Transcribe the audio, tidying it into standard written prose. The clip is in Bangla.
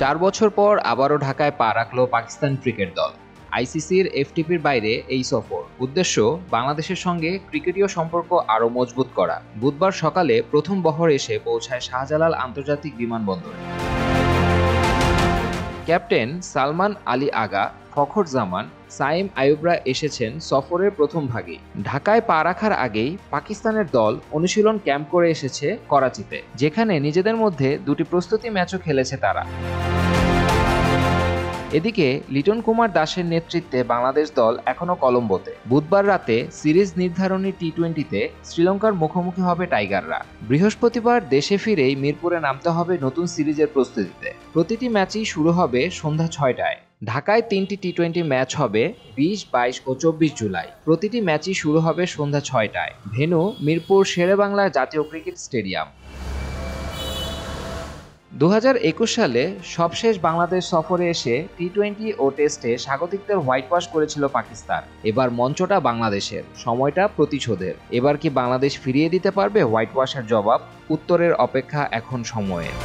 4 বছর পর আবারও ঢাকায় পা রাখল পাকিস্তান ক্রিকেট দল। আইসিসির এফটিপির বাইরে এই সফর, উদ্দেশ্য বাংলাদেশের সঙ্গে ক্রিকেটীয় সম্পর্ক আরও মজবুত করা। বুধবার সকালে প্রথম বহর এসে পৌঁছায় শাহজালাল আন্তর্জাতিক বিমানবন্দরে। ক্যাপ্টেন সালমান আলী আগা, ফখর জামান, সাইম আইয়ুবরা এসেছেন সফরের প্রথম ভাগে। ঢাকায় পা রাখার আগেই পাকিস্তানের দল অনুশীলন ক্যাম্প করে এসেছে করাচিতে, যেখানে নিজেদের মধ্যে দুটি প্রস্তুতি ম্যাচও খেলেছে তারা। এদিকে লিটন কুমার দাসের নেতৃত্বে বাংলাদেশ দল এখনও কলম্বোতে। বুধবার রাতে সিরিজ নির্ধারণী টি-20তে শ্রীলঙ্কার মুখোমুখি হবে টাইগাররা। বৃহস্পতিবার দেশে ফিরেই মিরপুরে নামতে হবে নতুন সিরিজের প্রস্তুতিতে। প্রতিটি ম্যাচই শুরু হবে সন্ধ্যা 6টায়। ঢাকায় 3টি টি-20 ম্যাচ হবে 20, 22 ও 24 জুলাই। প্রতিটি ম্যাচই শুরু হবে সন্ধ্যা 6টায়। ভেন্যু মিরপুর শেরেবাংলা জাতীয় ক্রিকেট স্টেডিয়াম। 2021 সালে সবশেষ বাংলাদেশ সফরে এসে টি-20 ও টেস্টে স্বাগতিকদের হোয়াইট ওয়াশ করেছিল পাকিস্তান। এবার মঞ্চটা বাংলাদেশের, সময়টা প্রতিশোধের। এবার কি বাংলাদেশ ফিরিয়ে দিতে পারবে হোয়াইট ওয়াশের জবাব? উত্তরের অপেক্ষা এখন সময়ের।